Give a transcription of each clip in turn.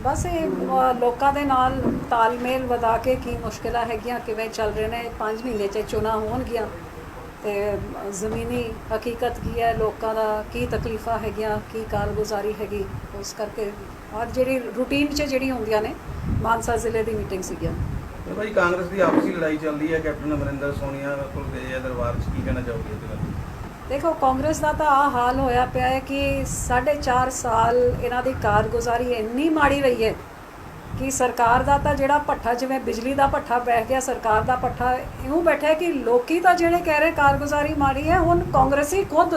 बस ये लोगों के नाल तालमेल वधा के की मुश्किल हैगियां किवें चल रहे हैं 5 महीने च चुनाव होणगियां ते ज़मीनी हकीकत की है लोगों का की तकलीफ़ा हैगियां की कारगुजारी हैगी उस करके और जी रूटीन च जी होंदियां ने मानसा जिले की मीटिंग सीगियां। तो भाई कांग्रेस की आपसी लड़ाई चल रही है कैप्टन अमरिंदर सोनिया को गए है दरबार च की कहना चाहोगे इस गल? देखो कांग्रेस का तो आ हाल होया पिया है कि 4.5 साल इन्हां दी कारगुजारी इन्नी माड़ी रही है कि सरकार का तो जिहड़ा भट्ठा जिवें बिजली का भट्ठा बैठ गया सरकार का भट्ठा इउं बैठा है कि लोकी तो जिहड़े कह रहे कारगुजारी माड़ी है हुण कांग्रेसी खुद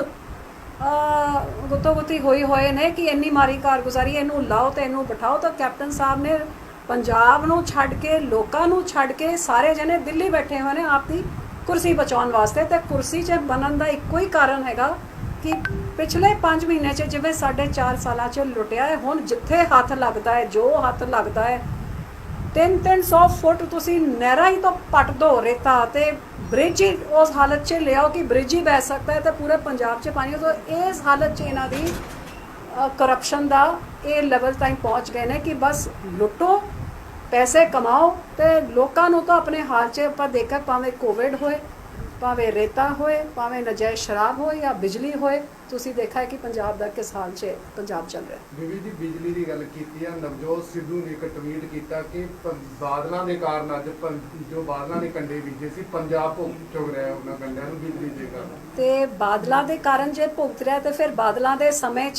गुत्तो गुत्ती होई होए ने कि इन्नी माड़ी कारगुजारी इनू लाओ तो इनू बिठाओ। तो कैप्टन साहब ने पंजाब नूं छड्ड के लोकां नूं छड्ड के सारे जने दिल्ली बैठे हुए ने आपकी कुर्सी बचाने वास्ते। तो कुर्सी च बनन का इक्को ही कारण हैगा कि पिछले 5 महीने च जिवें 4.5 साल च लुटिया है हुण जिथे हथ लगता है जो हथ लगता है 300 फुट तुसी नहरा ही तो पट दो रेता ते ब्रिज ही उस हालत च ले आओ कि ब्रिज ही बह सकता है तो पूरे पंजाब च पानी। तो इस हालत च इन्हां दी करप्शन का ये लेवल ताईं पहुँच गए ने कि बस लुटो पैसे कमाओ तो लोगों को तो अपने हाल च आपां देखा भावें कोविड होए भावें रेता होए भावें नजायज़ शराब होए या बिजली होए तुसी देखा है कि पंजाब का किस हाल च पंजाब चल रहा है। बीबी जी बिजली की गल की नवजोत सिद्धू ने एक ट्वीट किया कि बादलों के कारण अज जो बादलों ने कंडे बीजे से पंजाब भुग चुग रहा है उन्होंने कंडिया बिजली के कारण तो बादलों के कारण जो भुगत रहा तो फिर बादलों के समय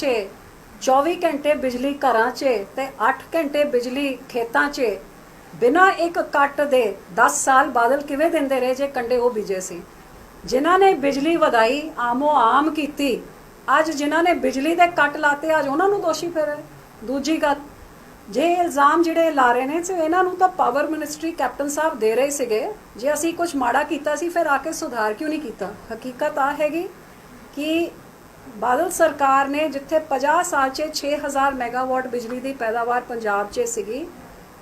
24 घंटे बिजली घर च ते 8 घंटे बिजली खेतों च बिना एक कट दे 10 साल बादल किवें देंदे रहे जे कंडे वो बीजे सी। जिन्हां ने बिजली वधाई आमो आम की अज जिन्हां ने बिजली के कट लाते अज उन्होंने दोषी फिर दूजी गल जे इल्ज़ाम जिहड़े ला रहे हैं तो इन्हां नूं तां पावर मिनिस्ट्री कैप्टन साहब दे रहे सीगे जे असीं कुछ माड़ा कीता सी फिर आके सुधार क्यों नहीं कीता। हकीकत आ हैगी कि बादल सरकार ने जिथे 50 साल च 6000 मैगावाट बिजली की पैदावार पंजाब च सीगी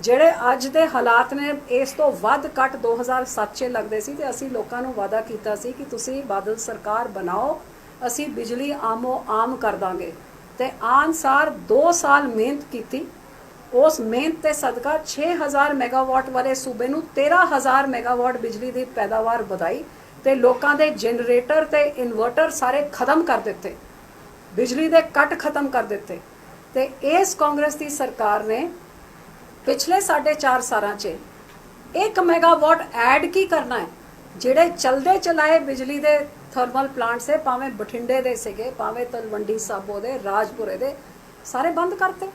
ਜਿਹੜੇ ਅੱਜ ਦੇ ਹਾਲਾਤ ਨੇ ਇਸ ਤੋਂ ਵੱਧ ਕੱਟ 2007 ਚ ਲੱਗਦੇ ਸੀ ਤੇ ਅਸੀਂ ਲੋਕਾਂ ਨੂੰ ਵਾਅਦਾ ਕੀਤਾ ਸੀ ਕਿ ਤੁਸੀਂ ਬਾਦਲ ਸਰਕਾਰ ਬਣਾਓ ਅਸੀਂ ਬਿਜਲੀ ਆਮੋ ਆਮ ਕਰ ਦਾਂਗੇ ਤੇ ਆਨਸਾਰ 2 ਸਾਲ ਮਿਹਨਤ ਕੀਤੀ ਉਸ ਮਿਹਨਤ ਤੇ ਸਦਕਾ 6000 ਮੈਗਾਵਾਟ ਵਾਲੇ ਸੂਬੇ ਨੂੰ 13000 ਮੈਗਾਵਾਟ ਬਿਜਲੀ ਦੀ ਪੈਦਾਵਾਰ ਵਧਾਈ ਤੇ ਲੋਕਾਂ ਦੇ ਜਨਰੇਟਰ ਤੇ ਇਨਵਰਟਰ ਸਾਰੇ ਖਤਮ ਕਰ ਦਿੱਤੇ ਬਿਜਲੀ ਦੇ ਕੱਟ ਖਤਮ ਕਰ ਦਿੱਤੇ ਤੇ ਇਸ ਕਾਂਗਰਸ ਦੀ ਸਰਕਾਰ ਨੇ पिछले 4.5 साल 1 मैगावाट ऐड की करना है जिहड़े चलते चलाए बिजली के थर्मल प्लांट से भावें बठिंडे दे सीगे भावें तलवंडी साबो दे राजपुरे दे सारे बंद करते।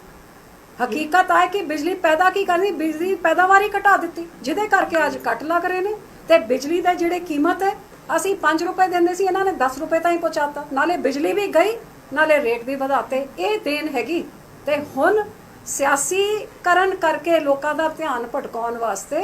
हकीकत है कि बिजली पैदा की करनी बिजली पैदावार ही घटा दी जिहदे करके अज कट लग रहे हैं तो बिजली की जिहड़ी कीमत है असी 5 रुपए देंदे सी इन्होंने 10 रुपए ताईं पहुँचाता नाले बिजली भी गई नाले रेट भी वधाते। ये देन हैगी ते हुण सियासीकरण करके लोगों का ध्यान भटकाउण वास्ते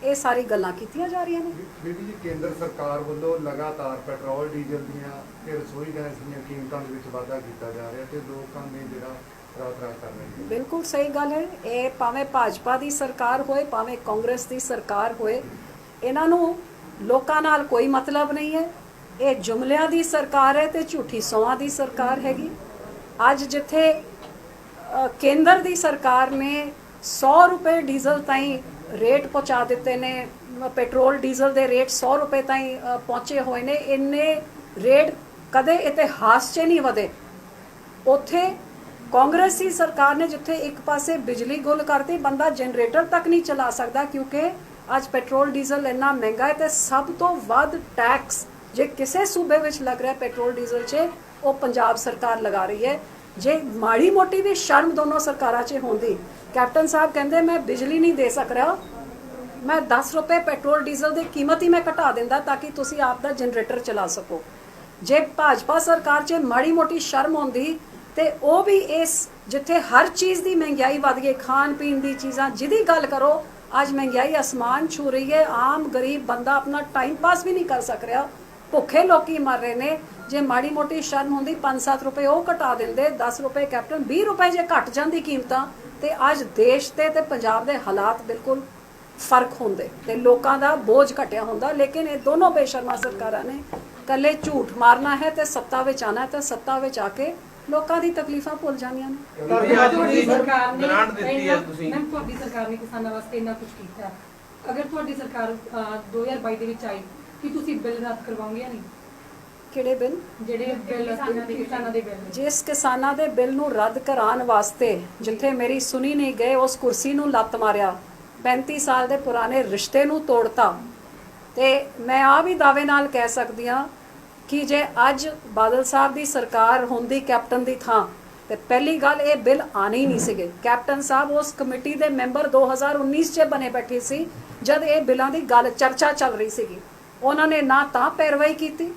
ये सारी गल्लां कीतियां जा रही हैं। बीबी जी केंद्र सरकार वालों लगातार पेट्रोल डीजल दियां ते रसोई गैस दियां कीमतां दे विच वाधा कीता जा रहा ते लोकां ने जिहड़ा रात-रात कर रहे हैं। बिल्कुल सही गल है ये भावें भाजपा की सरकार होए भावें कांग्रेस की सरकार होए इन्हां नूं लोकां नाल कोई मतलब नहीं है। ये जुमलियां की सरकार है ते झूठी सौहां की सरकार हैगी। अज जिथे केंद्र की सरकार ने 100 रुपए डीजल ताईं रेट पहुँचा दिते ने पेट्रोल डीजल के रेट 100 रुपए ताईं पहुँचे हुए ने इन्ने रेट कदे इतिहास च नहीं वधे। उत्थे कांग्रेस की सरकार ने जिथे एक पासे बिजली गुल करती बंदा जनरेटर तक नहीं चला सकता क्योंकि अज पेट्रोल डीजल इन्ना महंगा है तो सब तो वध टैक्स जे किसी सूबे में लग रहा है पेट्रोल डीजल च वो पंजाब सरकार लगा रही है। जे माड़ी मोटी भी शर्म दोनों सरकारां च होंदी कैप्टन साहब कहते मैं बिजली नहीं दे सक रहा मैं 10 रुपए पेट्रोल डीजल की कीमत ही मैं घटा देंदा ताकि तुसी आप दा जनरेटर चला सको। जे भाजपा सरकार च माड़ी मोटी शर्म होंदी ते वो भी इस जिथे हर चीज़ की महंगाई वध गई खान पीन की चीज़ां जिहदी गल करो अज महंगाई आसमान छू रही है आम गरीब बंदा अपना टाइम पास भी नहीं कर सक रहा भुखे लोग मर रहे हैं। जे माड़ी मोटी शर्म होंदी 5-7 रुपए वो घटा देंदे 10 रुपए कैप्टन 20 रुपए जे घट जाती कीमतां ते अज देश ते पंजाब दे हालात बिल्कुल फर्क होंदे ते लोकां दा बोझ घटिया होंदा। लेकिन ये दोनों बेशर्मा सरकारां ने कल्ले झूठ मारना है तो सत्ता विच आना है तो सत्ता विच आके ਲੋਕਾਂ ਦੀ ਤਕਲੀਫਾਂ ਭੁੱਲ ਜਾਂਦੀਆਂ ਨੇ। ਵੀ ਅੱਜ ਤੁਹਾਡੀ ਦੀ ਸਰਕਾਰ ਨੇ ਗ੍ਰਾਂਟ ਦਿੱਤੀ ਹੈ ਤੁਸੀਂ ਮੈਮ ਤੁਹਾਡੀ ਸਰਕਾਰ ਨੇ ਕਿਸਾਨਾਂ ਵਾਸਤੇ ਇੰਨਾ ਕੁਝ ਕੀਤਾ। ਅਗਰ ਤੁਹਾਡੀ ਸਰਕਾਰ 2022 ਦੇ ਵਿੱਚ ਆਈ ਕਿ ਤੁਸੀਂ ਬਿੱਲ ਰੱਦ ਕਰਵਾਓਗੇ ਜਾਂ ਨਹੀਂ? ਕਿਹੜੇ ਬਿੱਲ? ਜਿਹੜੇ ਬਿੱਲ ਕਿਸਾਨਾਂ ਦੇ ਬਿੱਲ ਜਿਸ ਕਿਸਾਨਾਂ ਦੇ ਬਿੱਲ ਨੂੰ ਰੱਦ ਕਰਾਉਣ ਵਾਸਤੇ ਜਿੱਥੇ ਮੇਰੀ ਸੁਣੀ ਨਹੀਂ ਗਏ ਉਸ ਕੁਰਸੀ ਨੂੰ ਲੱਤ ਮਾਰਿਆ, 35 ਸਾਲ ਦੇ ਪੁਰਾਣੇ ਰਿਸ਼ਤੇ ਨੂੰ ਤੋੜਤਾ, ਤੇ ਮੈਂ ਆ ਵੀ ਦਾਅਵੇ ਨਾਲ ਕਹਿ ਸਕਦੀ ਹਾਂ ਕਿ ਜੇ ਅੱਜ ਬਾਦਲ ਸਾਹਿਬ ਦੀ ਸਰਕਾਰ ਹੁੰਦੀ ਕੈਪਟਨ ਦੀ ਥਾਂ ਤੇ ਪਹਿਲੀ ਗੱਲ ਇਹ ਬਿੱਲ ਆਣੇ ਹੀ ਨਹੀਂ ਸੀਗੇ। ਕੈਪਟਨ ਸਾਹਿਬ ਉਸ ਕਮੇਟੀ ਦੇ ਮੈਂਬਰ 2019 'ਚ ਬਣੇ ਬੈਠੇ ਸੀ ਜਦ ਇਹ ਬਿੱਲਾਂ ਦੀ ਗੱਲ ਚਰਚਾ ਚੱਲ ਰਹੀ ਸੀਗੀ। ਉਹਨਾਂ ਨੇ ਨਾ ਤਾਂ ਪੈਰਵਾਈ ਕੀਤੀ,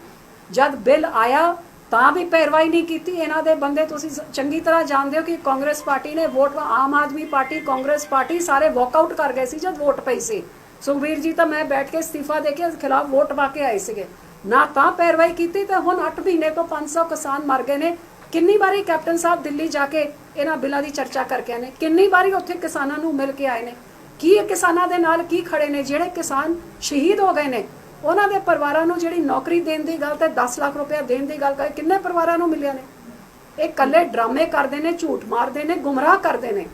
ਜਦ ਬਿੱਲ ਆਇਆ ਤਾਂ ਵੀ ਪੈਰਵਾਈ ਨਹੀਂ ਕੀਤੀ। ਇਹਨਾਂ ਦੇ ਬੰਦੇ ਤੁਸੀਂ ਚੰਗੀ ਤਰ੍ਹਾਂ ਜਾਣਦੇ ਹੋ ਕਿ ਕਾਂਗਰਸ ਪਾਰਟੀ ਨੇ vote, Aam Aadmi party, Congress party ਸਾਰੇ ਵਾਕਆਊਟ ਕਰ ਗਏ ਸੀ ਜਦ ਵੋਟ ਪਈ ਸੀ। ਸੁਖਬੀਰ ਜੀ ਤਾਂ ਮੈਂ ਬੈਠ ਕੇ ਅਸਤੀਫਾ ਦੇ ਕੇ ਖਿਲਾਫ ਵੋਟ ਪਾ ਕੇ ਆਏ ਸੀਗੇ, ਨਾ ਤਾਂ ਪੈਰਵਾਈ ਕੀਤੀ। ਤੇ ਹੁਣ 8 ਮਹੀਨੇ ਤੋਂ 500 ਕਿਸਾਨ ਮਰ ਗਏ ਨੇ। ਕਿੰਨੀ ਵਾਰੀ ਕੈਪਟਨ ਸਾਹਿਬ ਦਿੱਲੀ ਜਾ ਕੇ ਇਹਨਾਂ ਬਿੱਲਾਂ ਦੀ ਚਰਚਾ ਕਰਕੇ ਆਏ ਨੇ, ਕਿੰਨੀ ਵਾਰੀ ਉੱਥੇ ਕਿਸਾਨਾਂ ਨੂੰ ਮਿਲ ਕੇ ਆਏ ਨੇ। ਕੀ ਇਹ ਕਿਸਾਨਾਂ ਦੇ ਨਾਲ ਕੀ ਖੜੇ ਨੇ? ਜਿਹੜੇ ਕਿਸਾਨ ਸ਼ਹੀਦ ਹੋ ਗਏ ਨੇ ਉਹਨਾਂ ਦੇ ਪਰਿਵਾਰਾਂ ਨੂੰ ਜਿਹੜੀ ਨੌਕਰੀ ਦੇਣ ਦੀ ਗੱਲ ਤੇ 10 ਲੱਖ ਰੁਪਏ ਦੇਣ ਦੀ ਗੱਲ ਕਰ, ਕਿੰਨੇ ਪਰਿਵਾਰਾਂ ਨੂੰ ਮਿਲਿਆ ਨੇ? ਇਹ ਕੱਲੇ ਡਰਾਮੇ ਕਰਦੇ ਨੇ, ਝੂਠ ਮਾਰਦੇ ਨੇ, ਗੁੰਮਰਾਹ ਕਰਦੇ ਨੇ।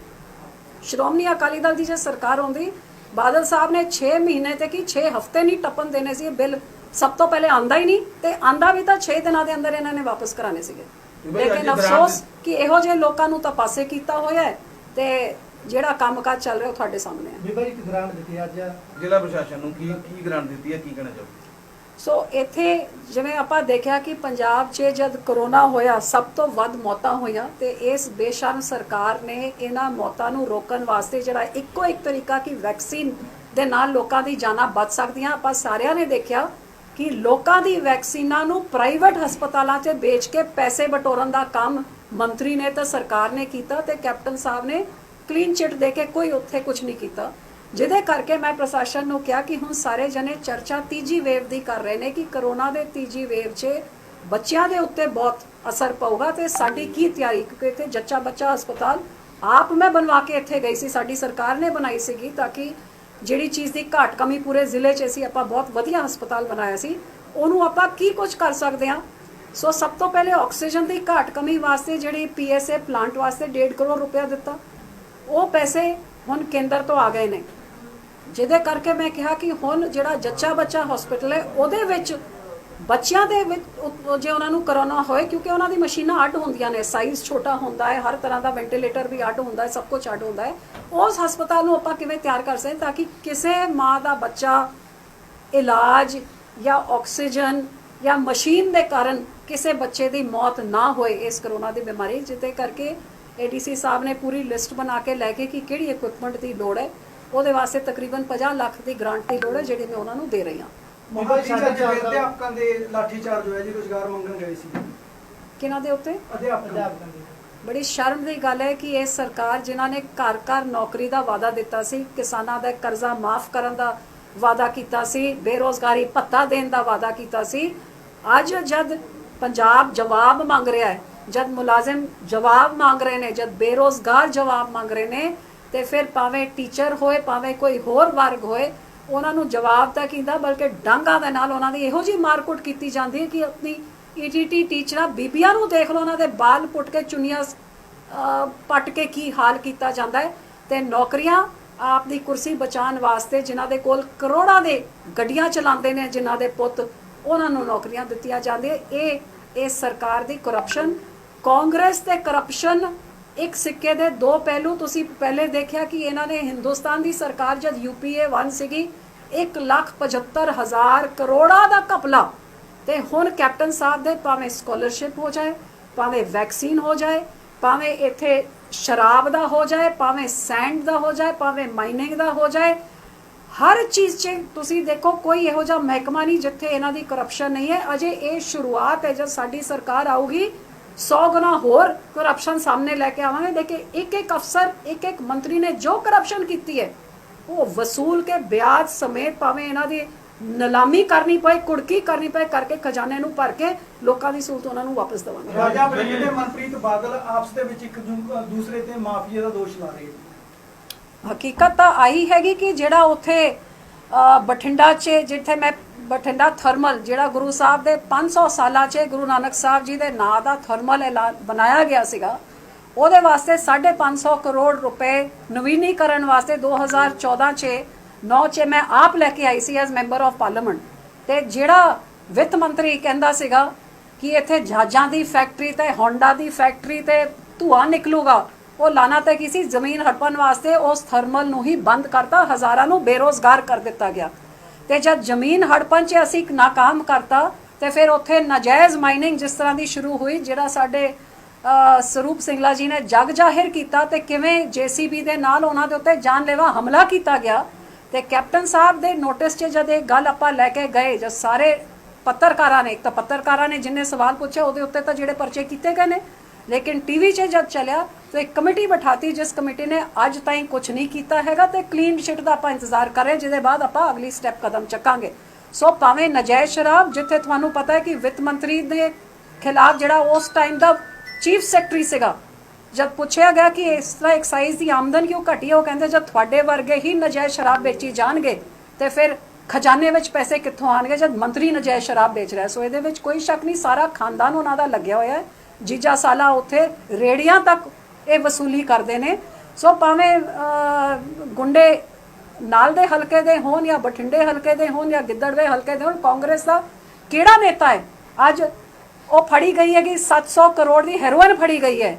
ਸ਼੍ਰੋਮਣੀ ਅਕਾਲੀ ਦਲ ਦੀ ਜੇ ਸਰਕਾਰ ਹੁੰਦੀ, ਬਾਦਲ ਸਾਹਿਬ ਨੇ 6 ਮਹੀਨੇ ਤੇ ਕੀ 6 ਹਫ਼ਤੇ ਨਹੀਂ ਟੱਪਣ ਦੇਣੇ ਸੀ। ਇਹ ਬਿੱਲ ਸਭ ਤੋਂ ਪਹਿਲੇ ਆਂਦਾ ਹੀ ਨਹੀਂ, ਤੇ ਆਂਦਾ ਵੀ ਤਾਂ 6 ਦਿਨਾਂ ਦੇ ਅੰਦਰ ਇਹਨਾਂ ਨੇ ਵਾਪਸ ਕਰਾਣੇ ਸੀਗੇ। ਲੇਕਿਨ ਅਫਸੋਸ ਕਿ ਇਹੋ ਜਿਹੇ ਲੋਕਾਂ ਨੂੰ ਤਾਂ ਪਾਸੇ ਕੀਤਾ ਹੋਇਆ ਹੈ ਤੇ ਜਿਹੜਾ ਕੰਮਕਾਜ ਚੱਲ ਰਿਹਾ ਉਹ ਤੁਹਾਡੇ ਸਾਹਮਣੇ ਹੈ। ਬੀਬਾ ਜੀ, ਇੱਕ ਗ੍ਰਾਂਟ ਦਿੱਤੀ ਅੱਜ ਜ਼ਿਲ੍ਹਾ ਪ੍ਰਸ਼ਾਸਨ ਨੂੰ ਕੀ ਗ੍ਰਾਂਟ ਦਿੱਤੀ ਹੈ, ਕੀ ਕਹਿਣਾ ਚਾਹੋਗੇ? ਸੋ ਇੱਥੇ ਜਿਵੇਂ ਆਪਾਂ ਦੇਖਿਆ ਕਿ ਪੰਜਾਬ 'ਚ ਜਦ ਕਰੋਨਾ ਹੋਇਆ ਸਭ ਤੋਂ ਵੱਧ ਮੌਤਾਂ ਹੋਈਆਂ, ਤੇ ਇਸ ਬੇਸ਼ਰਮ ਸਰਕਾਰ ਨੇ ਇਹਨਾਂ ਮੌਤਾਂ ਨੂੰ ਰੋਕਣ ਵਾਸਤੇ ਜਿਹੜਾ ਇੱਕੋ ਇੱਕ ਤਰੀਕਾ ਕਿ ਵੈਕਸੀਨ ਦੇ ਨਾਲ ਲੋਕਾਂ ਦੀ ਜਾਨਾਂ ਬਚ ਸਕਦੀਆਂ। ਆਪਾਂ ਸਾਰਿਆਂ ਨੇ ਦੇਖਿਆ ਕਿ ਲੋਕਾਂ ਦੀ ਵੈਕਸੀਨਾਂ ਨੂੰ ਪ੍ਰਾਈਵੇਟ ਹਸਪਤਾਲਾਂ 'ਚ ਵੇਚ ਕੇ ਪੈਸੇ ਬਟੋਰਨ ਦਾ ਕੰਮ ਮੰਤਰੀ ਨੇ ਤੇ ਸਰਕਾਰ ਨੇ ਕੀਤਾ, ਤੇ ਕੈਪਟਨ ਸਾਹਿਬ ਨੇ ਕਲੀਨ ਚਿੱਟ ਦੇ ਕੇ ਕੋਈ ਉੱਥੇ ਕੁਝ ਨਹੀਂ ਕੀਤਾ। ਜਿਹਦੇ ਕਰਕੇ ਮੈਂ ਪ੍ਰਸ਼ਾਸਨ ਨੂੰ ਕਿਹਾ ਕਿ ਹੁਣ ਸਾਰੇ ਜਣੇ ਚਰਚਾ ਤੀਜੀ ਵੇਵ ਦੀ ਕਰ ਰਹੇ ਨੇ ਕਿ ਕਰੋਨਾ ਦੇ ਤੀਜੀ ਵੇਵ 'ਚ ਬੱਚਿਆਂ ਦੇ ਉੱਤੇ ਬਹੁਤ ਅਸਰ ਪਊਗਾ, ਤੇ ਸਾਡੀ ਕੀ ਤਿਆਰੀ, ਕਿਉਂਕਿ ਇੱਥੇ ਜੱਚਾ ਬੱਚਾ ਹਸਪਤਾਲ ਆਪ ਮੈਂ ਬਣਵਾ ਕੇ ਇੱਥੇ ਗਈ ਸੀ, ਸਾਡੀ ਸਰਕਾਰ ਨੇ ਬਣਾਈ ਸੀਗੀ, ਤਾਂ ਕਿ ਜਿਹੜੀ ਚੀਜ਼ ਦੀ ਘਾਟ ਕਮੀ ਪੂਰੇ ਜ਼ਿਲ੍ਹੇ 'ਚ ਸੀ, ਆਪਾਂ ਬਹੁਤ ਵਧੀਆ ਹਸਪਤਾਲ ਬਣਾਇਆ ਸੀ, ਉਹਨੂੰ ਆਪਾਂ ਕੀ ਕੁਝ ਕਰ ਸਕਦੇ ਹਾਂ। ਸੋ ਸਭ ਤੋਂ ਪਹਿਲੇ ਆਕਸੀਜਨ ਦੀ ਘਾਟ ਕਮੀ ਵਾਸਤੇ ਜਿਹੜੀ PSA ਪਲਾਂਟ ਵਾਸਤੇ 1.5 ਕਰੋੜ ਰੁਪਇਆ ਦਿੱਤਾ, ਉਹ ਪੈਸੇ ਹੁਣ ਕੇਂਦਰ ਤੋਂ ਆ ਗਏ ਨੇ। ਜਿਹਦੇ ਕਰਕੇ ਮੈਂ ਕਿਹਾ ਕਿ ਹੁਣ ਜਿਹੜਾ ਜੱਚਾ ਬੱਚਾ ਹਸਪੀਟਲ ਹੈ ਉਹਦੇ ਵਿੱਚ ਬੱਚਿਆਂ ਦੇ ਵਿੱਚ ਜੇ ਉਹਨਾਂ ਨੂੰ ਕਰੋਨਾ ਹੋਏ, ਕਿਉਂਕਿ ਉਹਨਾਂ ਦੀ ਮਸ਼ੀਨਾਂ ਅੱਡ ਹੁੰਦੀਆਂ ਨੇ, ਸਾਈਜ਼ ਛੋਟਾ ਹੁੰਦਾ ਹੈ, ਹਰ ਤਰ੍ਹਾਂ ਦਾ ਵੈਂਟੀਲੇਟਰ ਵੀ ਅੱਡ ਹੁੰਦਾ ਹੈ, ਸਭ ਕੁਝ ਅੱਡ ਹੁੰਦਾ ਹੈ, ਉਸ ਹਸਪਤਾਲ ਨੂੰ ਆਪਾਂ ਕਿਵੇਂ ਤਿਆਰ ਕਰ ਸਕਦੇ ਤਾਂ ਕਿ ਕਿਸੇ ਮਾਂ ਦਾ ਬੱਚਾ ਇਲਾਜ ਜਾਂ ਆਕਸੀਜਨ ਜਾਂ ਮਸ਼ੀਨ ਦੇ ਕਾਰਨ ਕਿਸੇ ਬੱਚੇ ਦੀ ਮੌਤ ਨਾ ਹੋਏ ਇਸ ਕਰੋਨਾ ਦੀ ਬਿਮਾਰੀ। ਜਿਹਦੇ ਕਰਕੇ ADC ਸਾਹਿਬ ਨੇ ਪੂਰੀ ਲਿਸਟ ਬਣਾ ਕੇ ਲੈ ਕੇ ਕਿ ਕਿਹੜੀ ਇਕਵਿਪਮੈਂਟ ਦੀ ਲੋੜ ਹੈ, ਉਹਦੇ ਵਾਸਤੇ ਤਕਰੀਬਨ 50 ਲੱਖ ਦੀ ਗ੍ਰਾਂਟ ਦੀ ਲੋੜ ਹੈ, ਜਿਹੜੀ ਮੈਂ ਉਹਨਾਂ ਨੂੰ ਦੇ ਰਹੀ ਹਾਂ। ਅਧਿਆਪਕਾਂ ਦੇ ਲਾਠੀ ਚਾਰਜ ਹੋਇਆ ਜੀ, ਰੁਜ਼ਗਾਰ ਮੰਗਣ ਗਏ ਸੀ ਕਿਹਨਾਂ ਦੇ ਉੱਤੇ? ਅਧਿਆਪਕਾਂ ਦੇ। ਬੜੀ ਸ਼ਰਮ ਦੀ ਗੱਲ ਹੈ ਕਿ ਇਹ ਸਰਕਾਰ ਜਿਨ੍ਹਾਂ ਨੇ ਘਰ ਘਰ ਨੌਕਰੀ ਦਾ ਵਾਅਦਾ ਦਿੱਤਾ ਸੀ, ਕਿਸਾਨਾਂ ਦਾ ਕਰਜ਼ਾ ਮਾਫ ਕਰਨ ਦਾ ਵਾਅਦਾ ਕੀਤਾ ਸੀ, ਬੇਰੋਜ਼ਗਾਰੀ ਭੱਤਾ ਦੇਣ ਦਾ ਵਾਅਦਾ ਕੀਤਾ ਸੀ, ਅੱਜ ਜਦ ਪੰਜਾਬ ਜਵਾਬ ਮੰਗ ਰਿਹਾ ਹੈ, ਜਦ ਮੁਲਾਜ਼ਮ ਜਵਾਬ ਮੰਗ ਰਹੇ ਨੇ, ਜਦ ਬੇਰੋਜ਼ਗਾਰ ਜਵਾਬ ਮੰਗ ਰਹੇ ਨੇ, ਤੇ ਫਿਰ ਭਾਵੇਂ ਟੀਚਰ ਹੋਏ ਭਾਵੇਂ ਕੋਈ ਹੋਰ ਵਰਗ ਹੋਏ, ਉਹਨਾਂ ਨੂੰ ਜਵਾਬ ਤਾਂ ਕਿੰਦਾ ਬਲਕਿ ਡਾਂਗਾ ਦੇ ਨਾਲ ਉਹਨਾਂ ਦੀ ਇਹੋ ਜਿਹੀ ਮਾਰਕੁੱਟ ਕੀਤੀ ਜਾਂਦੀ ਹੈ ਕਿ ਆਪਣੀ ETT ਟੀਚਰਾਂ ਬੀਬੀਆਂ ਨੂੰ ਦੇਖ ਲਓ, ਉਹਨਾਂ ਦੇ ਬਾਲ ਪੁੱਟ ਕੇ ਚੁੰਨੀਆਂ ਪੱਟ ਕੇ ਕੀ ਹਾਲ ਕੀਤਾ ਜਾਂਦਾ ਹੈ। ਤੇ ਨੌਕਰੀਆਂ ਆਪ ਦੀ ਕੁਰਸੀ ਬਚਾਉਣ ਵਾਸਤੇ ਜਿਨ੍ਹਾਂ ਦੇ ਕੋਲ ਕਰੋੜਾਂ ਦੇ ਗੱਡੀਆਂ ਚਲਾਉਂਦੇ ਨੇ, ਜਿਨ੍ਹਾਂ ਦੇ ਪੁੱਤ, ਉਹਨਾਂ ਨੂੰ ਨੌਕਰੀਆਂ ਦਿੱਤੀਆਂ ਜਾਂਦੀਆਂ। ਇਹ ਸਰਕਾਰ ਦੀ ਕਰਪਸ਼ਨ, ਕਾਂਗਰਸ ਤੇ ਕਰਪਸ਼ਨ ਇੱਕ ਸਿੱਕੇ ਦੇ ਦੋ ਪਹਿਲੂ। ਤੁਸੀਂ ਪਹਿਲੇ ਦੇਖਿਆ ਕਿ ਇਹਨਾਂ ਨੇ ਹਿੰਦੁਸਤਾਨ ਦੀ ਸਰਕਾਰ ਜਦ UPA 1 ਸੀਗੀ 1,75,000 ਕਰੋੜਾਂ ਦਾ ਘਪਲਾ, ਤੇ ਹੁਣ ਕੈਪਟਨ ਸਾਹਿਬ ਦੇ ਭਾਵੇਂ ਸਕਾਲਰਸ਼ਿਪ ਹੋ ਜਾਏ, ਭਾਵੇਂ ਵੈਕਸੀਨ ਹੋ ਜਾਏ, ਭਾਵੇਂ ਇੱਥੇ ਸ਼ਰਾਬ ਦਾ ਹੋ ਜਾਏ, ਭਾਵੇਂ ਸੈਂਡ ਦਾ ਹੋ ਜਾਏ, ਭਾਵੇਂ ਮਾਈਨਿੰਗ ਦਾ ਹੋ ਜਾਏ, ਹਰ ਚੀਜ਼ 'ਚ ਤੁਸੀਂ ਦੇਖੋ ਕੋਈ ਇਹੋ ਜਿਹਾ ਮਹਿਕਮਾ ਨਹੀਂ ਜਿੱਥੇ ਇਹਨਾਂ ਦੀ ਕਰਪਸ਼ਨ ਨਹੀਂ ਹੈ। ਅਜੇ ਇਹ ਸ਼ੁਰੂਆਤ ਹੈ, ਜਦ ਸਾਡੀ ਸਰਕਾਰ ਆਊਗੀ 100 ਗੁਣਾ ਹੋਰ ਕਰਪਸ਼ਨ ਸਾਹਮਣੇ ਲੈ ਕੇ ਆਵਾਂਗੇ। ਦੇਖੇ ਇੱਕ ਇੱਕ ਅਫਸਰ, ਇੱਕ ਇੱਕ ਮੰਤਰੀ ਨੇ ਜੋ ਕਰਪਸ਼ਨ ਕੀਤੀ ਹੈ ਉਹ ਵਸੂਲ ਕੇ ਵਿਆਜ ਸਮੇਤ, ਭਾਵੇਂ ਇਹਨਾਂ ਦੀ ਨਿਲਾਮੀ ਕਰਨੀ ਪਏ, ਕੁੜਕੀ ਕਰਨੀ ਪਏ, ਕਰਕੇ ਖਜ਼ਾਨੇ ਨੂੰ ਭਰ ਕੇ ਲੋਕਾਂ ਦੀ ਸਹੂਲਤ ਉਹਨਾਂ ਨੂੰ ਵਾਪਸ ਦੇਵਾਂਗੇ। ਰਾਜਾ ਵੜਿੰਗ ਤੇ ਮਨਪ੍ਰੀਤ ਬਾਦਲ ਆਪਸ ਦੇ ਵਿੱਚ ਇੱਕ ਦੂਸਰੇ ਤੇ ਮਾਫੀਆ ਦਾ ਦੋਸ਼ ਲਾ ਰਹੇ ਨੇ। ਹਕੀਕਤ ਤਾਂ ਆਹੀ ਹੈਗੀ ਕਿ ਜਿਹੜਾ ਉੱਥੇ ਬਠਿੰਡਾ 'ਚ ਜਿੱਥੇ ਮੈਂ ਬਠਿੰਡਾ ਥਰਮਲ ਜਿਹੜਾ ਗੁਰੂ ਸਾਹਿਬ ਦੇ 500 ਸਾਲਾਂ 'ਚ ਗੁਰੂ ਨਾਨਕ ਸਾਹਿਬ ਜੀ ਦੇ ਨਾਂ ਦਾ ਥਰਮਲ ਬਣਾਇਆ ਗਿਆ ਸੀਗਾ, ਉਹਦੇ ਵਾਸਤੇ 550 ਕਰੋੜ ਰੁਪਏ ਨਵੀਨੀਕਰਨ ਵਾਸਤੇ 2014 'ਚ 9 'ਚ ਮੈਂ ਆਪ ਲੈ ਕੇ ਆਈ ਸੀ ਐਜ਼ ਮੈਂਬਰ ਆਫ ਪਾਰਲੀਮੈਂਟ। ਤੇ ਜਿਹੜਾ ਵਿੱਤ ਮੰਤਰੀ ਕਹਿੰਦਾ ਸੀਗਾ ਕਿ ਇੱਥੇ ਜਹਾਜ਼ਾਂ ਦੀ ਫੈਕਟਰੀ ਤੇ ਹੋਂਡਾ ਦੀ ਫੈਕਟਰੀ ਤੇ ਧੂਆਂ ਨਿਕਲੂਗਾ, ਉਹ ਲਾਣਾ ਤੇ ਕਿਸੇ ਜ਼ਮੀਨ ਹੜਪਣ ਵਾਸਤੇ ਉਸ ਥਰਮਲ ਨੂੰ ਹੀ ਬੰਦ ਕਰਤਾ, ਹਜ਼ਾਰਾਂ ਨੂੰ ਬੇਰੋਜ਼ਗਾਰ ਕਰ ਦਿੱਤਾ ਗਿਆ। ਤੇ ਜਦ ਜ਼ਮੀਨ ਹੜਪਣ 'ਚ ਅਸੀਂ ਨਾਕਾਮ ਕਰਤਾ ਤੇ ਫਿਰ ਉੱਥੇ ਨਾਜਾਇਜ਼ ਮਾਈਨਿੰਗ ਜਿਸ ਤਰ੍ਹਾਂ ਦੀ ਸ਼ੁਰੂ ਹੋਈ, ਜਿਹੜਾ ਸਾਡੇ ਸਰੂਪ ਸਿੰਘਲਾ ਜੀ ਨੇ ਜਗ ਜ਼ਾਹਿਰ ਕੀਤਾ ਤੇ ਕਿਵੇਂ ਜੀਸੀਬੀ ਦੇ ਨਾਲ ਉਹਨਾਂ ਦੇ ਉੱਤੇ ਜਾਨਲੇਵਾ ਹਮਲਾ ਕੀਤਾ ਗਿਆ। ਤੇ ਕੈਪਟਨ ਸਾਹਿਬ ਦੇ ਨੋਟਿਸ 'ਚ ਜਦ ਇਹ ਗੱਲ ਆਪਾਂ ਲੈ ਕੇ ਗਏ, ਜਦ ਸਾਰੇ ਪੱਤਰਕਾਰਾਂ ਨੇ, ਇੱਕ ਤਾਂ ਪੱਤਰਕਾਰਾਂ ਨੇ ਜਿੰਨੇ ਸਵਾਲ ਪੁੱਛੇ ਉਹਦੇ ਉੱਤੇ ਤਾਂ ਜਿਹੜੇ ਪਰਚੇ ਕੀਤੇ ਗਏ ਨੇ, ਲੇਕਿਨ ਟੀਵੀ 'ਚ ਜਦ ਚੱਲਿਆ ਤਾਂ ਇੱਕ ਕਮੇਟੀ ਬਿਠਾਤੀ ਜਿਸ ਕਮੇਟੀ ਨੇ ਅੱਜ ਤਾਈਂ ਕੁਝ ਨਹੀਂ ਕੀਤਾ ਹੈਗਾ ਤੇ ਕਲੀਨ ਚਿੱਟ ਦਾ ਆਪਾਂ ਇੰਤਜ਼ਾਰ ਕਰ ਰਹੇ, ਜਿਹਦੇ ਬਾਅਦ ਆਪਾਂ ਅਗਲੀ ਸਟੈਪ ਕਦਮ ਚੱਕਾਂਗੇ। ਸੋ ਭਾਵੇਂ ਨਜਾਇਜ਼ ਸ਼ਰਾਬ, ਜਿੱਥੇ ਤੁਹਾਨੂੰ ਪਤਾ ਹੈ ਕਿ ਵਿੱਤ ਮੰਤਰੀ ਦੇ ਖਿਲਾਫ ਜਿਹੜਾ ਉਸ ਟਾਈਮ ਦਾ ਚੀਫ ਸੈਕਟਰੀ ਸੀਗਾ, ਜਦ ਪੁੱਛਿਆ ਗਿਆ ਕਿ ਇਸ ਤਰ੍ਹਾਂ ਐਕਸਾਈਜ਼ ਦੀ ਆਮਦਨ ਕਿਉਂ ਘਟੀ ਹੈ, ਉਹ ਕਹਿੰਦੇ ਜਦ ਤੁਹਾਡੇ ਵਰਗੇ ਹੀ ਨਜਾਇਜ਼ ਸ਼ਰਾਬ ਵੇਚੀ ਜਾਣਗੇ ਤੇ ਫਿਰ ਖਜ਼ਾਨੇ ਵਿੱਚ ਪੈਸੇ ਕਿੱਥੋਂ ਆਣਗੇ ਜਦ ਮੰਤਰੀ ਨਜਾਇਜ਼ ਸ਼ਰਾਬ ਵੇਚ ਰਿਹਾ। ਸੋ ਇਹਦੇ ਵਿੱਚ ਕੋਈ ਸ਼ੱਕ ਨਹੀਂ, ਸਾਰਾ ਖਾਨਦਾਨ ਉਹਨਾਂ ਦਾ ਲੱਗਿਆ ਹੋਇਆ ਹੈ। ਜੀਜਾ ਸਾਲਾ ਉੱਥੇ ਰੇੜੀਆਂ ਤੱਕ ਇਹ ਵਸੂਲੀ ਕਰਦੇ ਨੇ। ਸੋ ਭਾਵੇਂ ਗੁੰਡੇ ਨਾਲ ਦੇ ਹਲਕੇ ਦੇ ਹੋਣ ਜਾਂ ਬਠਿੰਡੇ ਹਲਕੇ ਦੇ ਹੋਣ ਜਾਂ ਗਿੱਦੜਵੇ ਹਲਕੇ ਦੇ ਹੋਣ, ਕਾਂਗਰਸ ਦਾ ਕਿਹੜਾ ਨੇਤਾ ਹੈ ਅੱਜ ਉਹ ਫੜੀ ਗਈ ਹੈ ਕਿ 700 ਕਰੋੜ ਦੀ ਹੈਰੋਇਨ ਫੜੀ ਗਈ ਹੈ,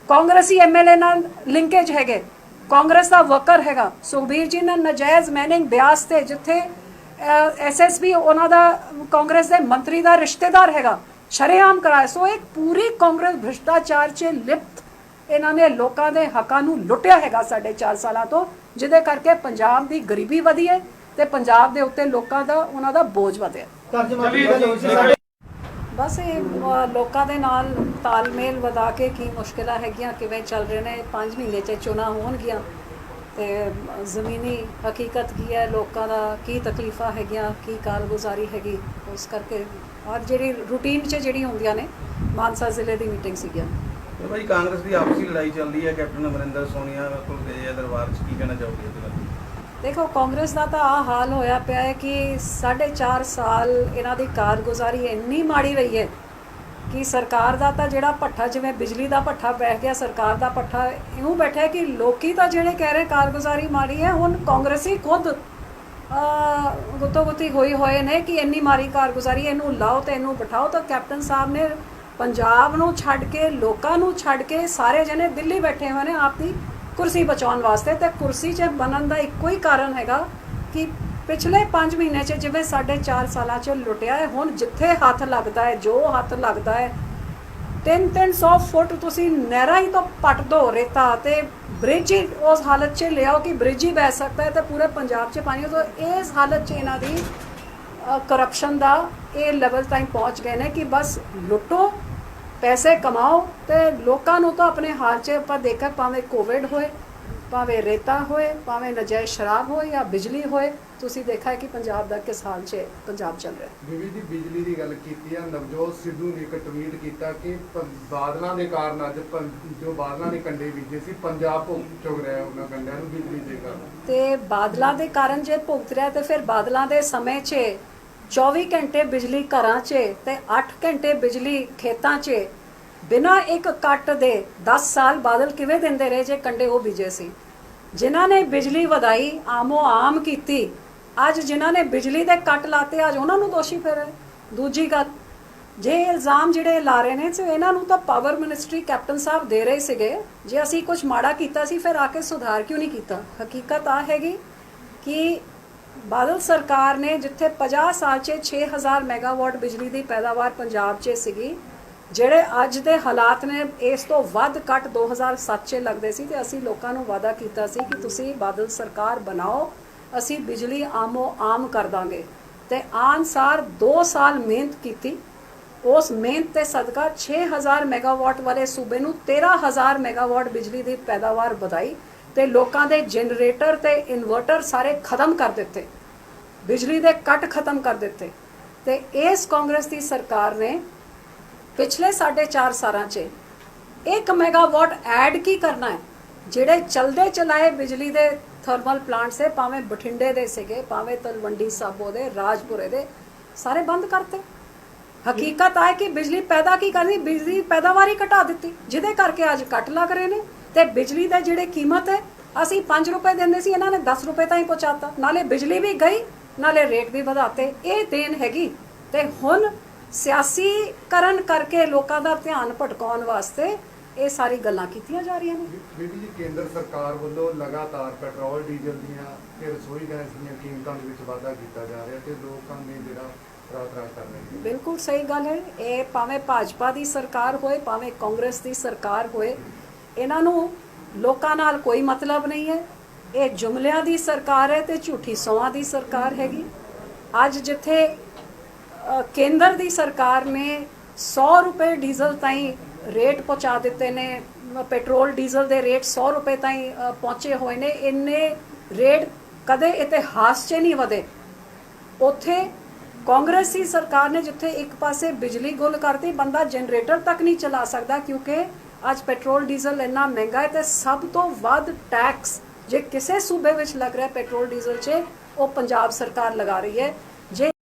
ਕਾਂਗਰਸੀ ਐਮਐਲਏ ਨਾਲ ਲਿੰਕੇਜ ਹੈਗੇ, ਕਾਂਗਰਸ ਦਾ ਵਰਕਰ ਹੈਗਾ। ਸੁਖਬੀਰ ਜੀ ਨੇ ਨਜਾਇਜ਼ ਮੈਨਿੰਗ ਬਿਆਸ ਤੇ ਜਿੱਥੇ ਐਸਐਸਪੀ ਉਹਨਾਂ ਦਾ ਕਾਂਗਰਸ ਦੇ ਮੰਤਰੀ ਦਾ ਰਿਸ਼ਤੇਦਾਰ ਹੈਗਾ, ਸ਼ਰੇਆਮ ਕਰਾਇਆ। ਸੋ ਇੱਕ ਪੂਰੀ ਕਾਂਗਰਸ ਭ੍ਰਿਸ਼ਟਾਚਾਰ 'ਚ ਲਿਪਤ ਇਹਨਾਂ ਨੇ ਲੋਕਾਂ ਦੇ ਹੱਕਾਂ ਨੂੰ ਲੁੱਟਿਆ ਹੈਗਾ 4.5 ਸਾਲਾਂ ਤੋਂ, ਜਿਹਦੇ ਕਰਕੇ ਪੰਜਾਬ ਦੀ ਗਰੀਬੀ ਵਧੀ ਹੈ ਤੇ ਪੰਜਾਬ ਦੇ ਉੱਤੇ ਲੋਕਾਂ ਦਾ ਉਹਨਾਂ ਦਾ ਬੋਝ ਵਧਿਆ। ਬਸ ਇਹ ਲੋਕਾਂ ਦੇ ਨਾਲ ਤਾਲਮੇਲ ਵਧਾ ਕੇ ਕੀ ਮੁਸ਼ਕਿਲਾਂ ਹੈਗੀਆਂ, ਕਿਵੇਂ ਚੱਲ ਰਹੇ ਨੇ, 5 ਮਹੀਨੇ 'ਚ ਚੋਣਾਂ ਹੋਣਗੀਆਂ ਤੇ ਜ਼ਮੀਨੀ ਹਕੀਕਤ ਕੀ ਹੈ, ਲੋਕਾਂ ਦਾ ਕੀ ਤਕਲੀਫਾਂ ਹੈਗੀਆਂ, ਕੀ ਕਾਰਗੁਜ਼ਾਰੀ ਹੈਗੀ, ਉਸ ਕਰਕੇ ਔਰ ਜਿਹੜੀ ਰੂਟੀਨ 'ਚ ਜਿਹੜੀ ਹੁੰਦੀਆਂ ਨੇ। ਮਾਨਸਾ ਜ਼ਿਲ੍ਹੇ ਦੀ ਮੀਟਿੰਗ ਸੀਗੀਆਂ। ਤੇ ਭਾਈ ਕਾਂਗਰਸ ਦੀ ਆਪਸੀ ਲੜਾਈ ਚੱਲਦੀ ਹੈ, ਕੈਪਟਨ ਅਮਰਿੰਦਰ ਸੋਨੀਆ ਕੋਲ ਗਏ ਆ ਦਰਬਾਰ 'ਚ, ਕੀ ਕਹਿਣਾ ਚਾਹੋਗੇ ਇਹਦੇ ਬਾਰੇ? ਦੇਖੋ, ਕਾਂਗਰਸ ਦਾ ਤਾਂ ਆਹ ਹਾਲ ਹੋਇਆ ਪਿਆ ਹੈ ਕਿ 4.5 ਸਾਲ ਇਹਨਾਂ ਦੀ ਕਾਰਗੁਜ਼ਾਰੀ ਇੰਨੀ ਮਾੜੀ ਰਹੀ ਹੈ ਕਿ ਸਰਕਾਰ ਦਾ ਤਾਂ ਜਿਹੜਾ ਭੱਠਾ, ਜਿਵੇਂ ਬਿਜਲੀ ਦਾ ਭੱਠਾ ਬੈਠ ਗਿਆ, ਸਰਕਾਰ ਦਾ ਭੱਠਾ ਇਉਂ ਬੈਠਾ ਕਿ ਲੋਕੀ ਤਾਂ ਜਿਹੜੇ ਕਹਿ ਰਹੇ ਕਾਰਗੁਜ਼ਾਰੀ ਮਾੜੀ ਹੈ, ਹੁਣ ਕਾਂਗਰਸੀ ਖੁਦ ਗੁੱਤੋ-ਗੁੱਤੀ ਹੋਏ ਨੇ ਕਿ ਇੰਨੀ ਮਾੜੀ ਕਾਰਗੁਜ਼ਾਰੀ, ਇਹਨੂੰ ਲਾਓ ਤੇ ਇਹਨੂੰ ਬਿਠਾਓ। ਤਾਂ ਕੈਪਟਨ ਸਾਹਿਬ ਨੇ ਪੰਜਾਬ ਨੂੰ ਛੱਡ ਕੇ, ਲੋਕਾਂ ਨੂੰ ਛੱਡ ਕੇ ਸਾਰੇ ਜਣੇ ਦਿੱਲੀ ਬੈਠੇ ਹੋਏ ਨੇ ਆਪਦੀ ਕੁਰਸੀ ਬਚਾਉਣ ਵਾਸਤੇ। ਤੇ ਕੁਰਸੀ 'ਚ ਬਣਨ ਦਾ ਇੱਕੋ ਹੀ ਕਾਰਨ ਹੈਗਾ ਕਿ ਪਿਛਲੇ 5 ਮਹੀਨੇ 'ਚ ਜਿਵੇਂ 4.5 ਸਾਲਾਂ 'ਚ ਲੁੱਟਿਆ ਹੈ, ਹੁਣ ਜਿੱਥੇ ਹੱਥ ਲੱਗਦਾ ਹੈ, ਜੋ ਹੱਥ ਲੱਗਦਾ ਹੈ, 300 ਫੁੱਟ ਤੁਸੀਂ ਨਹਿਰਾਂ ਹੀ ਤੋਂ ਪੱਟ ਦੋ ਰੇਤਾ ਤੇ ਬ੍ਰਿਜ ਹੀ ਉਸ ਹਾਲਤ 'ਚ ਲਿਆਓ ਕਿ ਬ੍ਰਿਜ ਹੀ ਬਹਿ ਸਕਦਾ ਹੈ ਤੇ ਪੂਰੇ ਪੰਜਾਬ 'ਚ ਪਾਣੀ। ਤੋਂ ਇਸ ਹਾਲਤ 'ਚ ਇਹਨਾਂ ਦੀ ਕਰਪਸ਼ਨ ਦਾ ਇਹ ਲੈਵਲ ਤਾਈਂ ਪਹੁੰਚ ਗਏ ਨੇ ਕਿ ਬਸ ਲੁੱਟੋ, ਪੈਸੇ ਕਮਾਓ ਤੇ ਲੋਕਾਂ ਨੂੰ ਤਾਂ ਆਪਣੇ ਹਾਲ 'ਚ ਆਪਾਂ ਦੇਖਿਆ, ਭਾਵੇਂ ਕੋਵਿਡ ਹੋਏ, ਭਾਵੇਂ ਰੇਤਾ ਹੋਏ, ਭਾਵੇਂ ਨਜਾਇਜ਼ ਸ਼ਰਾਬ ਹੋਏ ਜਾਂ ਬਿਜਲੀ ਹੋਏ, ਤੁਸੀਂ ਦੇਖਿਆ ਕਿ ਪੰਜਾਬ ਦਾ ਕਿਸ ਹਾਲ 'ਚ ਪੰਜਾਬ ਚੱਲ ਰਿਹਾ। ਬੀਬੀ ਜੀ, ਬਿਜਲੀ ਦੀ ਗੱਲ ਕੀਤੀ ਆ, ਨਵਜੋਤ ਸਿੱਧੂ ਨੇ ਇੱਕ ਟਵੀਟ ਕੀਤਾ ਕਿ ਬਾਦਲਾਂ ਦੇ ਕਾਰਨ ਅੱਜ ਜੋ ਬਾਦਲਾਂ ਨੇ ਕੰਡੇ ਬੀਜੇ ਸੀ, ਪੰਜਾਬ ਭੁਗਤ ਚੁੱਕ ਰਿਹਾ ਉਹਨਾਂ ਕੰਡਿਆਂ ਨੂੰ ਬਿਜਲੀ ਦੇ ਕਾਰਨ। ਤੇ ਬਾਦਲਾਂ ਦੇ ਕਾਰਨ ਜੇ ਭੁਗਤ ਰਿਹਾ ਤੇ ਫਿਰ ਬਾਦਲਾਂ ਦੇ ਸਮੇਂ 'ਚ 24 ਘੰਟੇ ਬਿਜਲੀ ਘਰਾਂ 'ਚ ਤੇ 8 ਘੰਟੇ ਬਿਜਲੀ ਖੇਤਾਂ 'ਚ ਬਿਨਾਂ ਇੱਕ ਕੱਟ ਦੇ 10 ਸਾਲ ਬਾਦਲ ਕਿਵੇਂ ਦਿੰਦੇ ਰਹੇ ਜੇ ਕੰਡੇ ਉਹ ਬੀਜੇ ਸੀ। ਜਿਨ੍ਹਾਂ ਨੇ ਬਿਜਲੀ ਵਧਾਈ, ਆਮੋ ਆਮ ਕੀਤੀ, ਅੱਜ ਜਿਨ੍ਹਾਂ ਨੇ ਬਿਜਲੀ ਦੇ ਕੱਟ ਲਾਤੇ ਅੱਜ ਉਹਨਾਂ ਨੂੰ ਦੋਸ਼ੀ ਫੇਰੇ। ਦੂਜੀ ਗੱਲ, ਜੇ ਇਲਜ਼ਾਮ ਜਿਹੜੇ ਲਾ ਰਹੇ ਨੇ ਤੇ ਇਹਨਾਂ ਨੂੰ ਤਾਂ ਪਾਵਰ ਮਿਨਿਸਟਰੀ ਕੈਪਟਨ ਸਾਹਿਬ ਦੇ ਰਹੇ ਸੀਗੇ, ਜੇ ਅਸੀਂ ਕੁਝ ਮਾੜਾ ਕੀਤਾ ਸੀ ਫਿਰ ਆ ਕੇ ਸੁਧਾਰ ਕਿਉਂ ਨਹੀਂ ਕੀਤਾ। ਹਕੀਕਤ ਆ ਹੈਗੀ ਕਿ ਬਾਦਲ ਸਰਕਾਰ ਨੇ ਜਿੱਥੇ 50 ਸਾਲ 'ਚ 6000 ਮੈਗਾਵਾਟ ਬਿਜਲੀ ਦੀ ਪੈਦਾਵਾਰ ਪੰਜਾਬ 'ਚ ਸੀਗੀ, ਜਿਹੜੇ ਅੱਜ ਦੇ ਹਾਲਾਤ ਨੇ ਇਸ ਤੋਂ ਵੱਧ ਕੱਟ 2007 'ਚ ਲੱਗਦੇ ਸੀ ਤੇ ਅਸੀਂ ਲੋਕਾਂ ਨੂੰ ਵਾਅਦਾ ਕੀਤਾ ਸੀ ਕਿ ਤੁਸੀਂ ਬਾਦਲ ਸਰਕਾਰ ਬਣਾਓ, ਅਸੀਂ ਬਿਜਲੀ ਆਮੋ ਆਮ ਕਰ ਦਾਂਗੇ। ਤੇ ਆਨਸਾਰ 2 ਸਾਲ ਮਿਹਨਤ ਕੀਤੀ, ਉਸ ਮਿਹਨਤ ਤੇ ਸਦਕਾ 6000 ਮੈਗਾਵਾਟ ਵਾਲੇ ਸੂਬੇ ਨੂੰ 13000 ਮੈਗਾਵਾਟ ਬਿਜਲੀ ਦੀ ਪੈਦਾਵਾਰ ਵਧਾਈ ਤੇ ਲੋਕਾਂ ਦੇ ਜਨਰੇਟਰ ਤੇ ਇਨਵਰਟਰ ਸਾਰੇ ਖਤਮ ਕਰ ਦਿੱਤੇ, ਬਿਜਲੀ ਦੇ ਕੱਟ ਖਤਮ ਕਰ ਦਿੱਤੇ। ਤੇ ਇਸ ਕਾਂਗਰਸ ਦੀ ਸਰਕਾਰ ਨੇ ਪਿਛਲੇ 4.5 ਸਾਲਾਂ 'ਚ 1 ਮੈਗਾਵਾਟ ਐਡ ਕੀ ਕਰਨਾ ਹੈ। ਜਿਹੜੇ ਚਲਦੇ ਚਲਾਏ ਬਿਜਲੀ ਦੇ ਥਰਮਲ ਪਲਾਂਟ ਸੇ, ਭਾਵੇਂ ਬਠਿੰਡੇ ਦੇ ਸੀਗੇ, ਭਾਵੇਂ ਤਲਵੰਡੀ ਸਾਬੋ ਦੇ, ਰਾਜਪੁਰੇ ਦੇ, ਸਾਰੇ ਬੰਦ ਕਰਤੇ। ਹਕੀਕਤ ਹੈ ਕਿ ਬਿਜਲੀ ਪੈਦਾ ਕੀ ਕਰਨੀ, ਬਿਜਲੀ ਪੈਦਾਵਾਰ ਹੀ ਘਟਾ ਦਿੱਤੀ, ਜਿਹਦੇ ਕਰਕੇ ਅੱਜ ਕੱਟ ਲੱਗ ਰਹੇ ਨੇ। ਤੇ ਬਿਜਲੀ ਦਾ ਜਿਹੜੇ ਕੀਮਤ ਹੈ, ਅਸੀਂ 5 ਰੁਪਏ ਦਿੰਦੇ ਸੀ, ਇਹਨਾਂ ਨੇ 10 ਰੁਪਏ ਤਾਈਂ ਪਹੁੰਚਾਤਾ, ਨਾਲੇ ਬਿਜਲੀ ਵੀ ਗਈ ਨਾਲੇ ਰੇਟ ਵੀ ਵਧਾਤੇ। ਇਹ ਦੇਣ ਹੈਗੀ। ਤੇ ਹੁਣ ਸਿਆਸੀਕਰਨ ਕਰਕੇ ਲੋਕਾਂ ਦਾ ਧਿਆਨ ਭਟਕਾਉਣ ਵਾਸਤੇ ਇਹ ਸਾਰੀ ਗੱਲਾਂ ਕੀਤੀਆਂ ਜਾ ਰਹੀਆਂ ਨੇ। ਬੀਬੀ ਜੀ, ਕੇਂਦਰ ਸਰਕਾਰ ਵੱਲੋਂ ਲਗਾਤਾਰ ਪੈਟਰੋਲ ਡੀਜ਼ਲ ਦੀਆਂ ਤੇ ਰਸੋਈ ਗੈਸ ਦੀਆਂ ਕੀਮਤਾਂ ਦੇ ਵਿੱਚ ਵਾਧਾ ਕੀਤਾ ਜਾ ਰਿਹਾ ਤੇ ਲੋਕਾਂ ਨੇ ਜਿਹੜਾ ਰਾਤ ਕਰ ਰਹੇ ਨੇ। ਬਿਲਕੁਲ ਸਹੀ ਗੱਲ ਹੈ। ਇਹ ਭਾਵੇਂ ਭਾਜਪਾ ਦੀ ਸਰਕਾਰ ਹੋਏ ਭਾਵੇਂ ਕਾਂਗਰਸ ਦੀ ਸਰਕਾਰ ਹੋਏ, ਇਹਨਾਂ ਨੂੰ ਲੋਕਾਂ ਨਾਲ ਕੋਈ ਮਤਲਬ ਨਹੀਂ ਹੈ। ਇਹ ਜੁਮਲਿਆਂ ਦੀ ਸਰਕਾਰ ਹੈ ਤੇ ਝੂਠੀ ਸੌਆਂ ਦੀ ਸਰਕਾਰ ਹੈਗੀ। ਅੱਜ ਜਿੱਥੇ ਕੇਂਦਰ ਦੀ ਸਰਕਾਰ ਨੇ 100 ਰੁਪਏ ਡੀਜ਼ਲ ਤਾਈਂ ਰੇਟ ਪਹੁੰਚਾ ਦਿੱਤੇ ਨੇ, ਪੈਟਰੋਲ ਡੀਜ਼ਲ ਦੇ ਰੇਟ 100 ਰੁਪਏ ਤਾਈਂ ਪਹੁੰਚੇ ਹੋਏ ਨੇ। ਇੰਨੇ ਰੇਟ ਕਦੇ ਇਤਿਹਾਸ 'ਚ ਨਹੀਂ ਵਧੇ। ਉੱਥੇ ਕਾਂਗਰਸੀ ਸਰਕਾਰ ਨੇ ਜਿੱਥੇ ਇੱਕ ਪਾਸੇ ਬਿਜਲੀ ਗੁੱਲ ਕਰਤੀ, ਬੰਦਾ ਜਨਰੇਟਰ ਤੱਕ ਨਹੀਂ ਚਲਾ ਸਕਦਾ ਕਿਉਂਕਿ ਅੱਜ ਪੈਟਰੋਲ ਡੀਜ਼ਲ ਇੰਨਾ ਮਹਿੰਗਾ ਹੈ। ਤੇ ਸਭ ਤੋਂ ਵੱਧ ਟੈਕਸ ਜੇ ਕਿਸੇ ਸੂਬੇ ਵਿੱਚ ਲੱਗ ਰਿਹਾ ਪੈਟਰੋਲ ਡੀਜ਼ਲ 'ਚ, ਉਹ ਪੰਜਾਬ ਸਰਕਾਰ ਲਗਾ ਰਹੀ ਹੈ। ਜੇ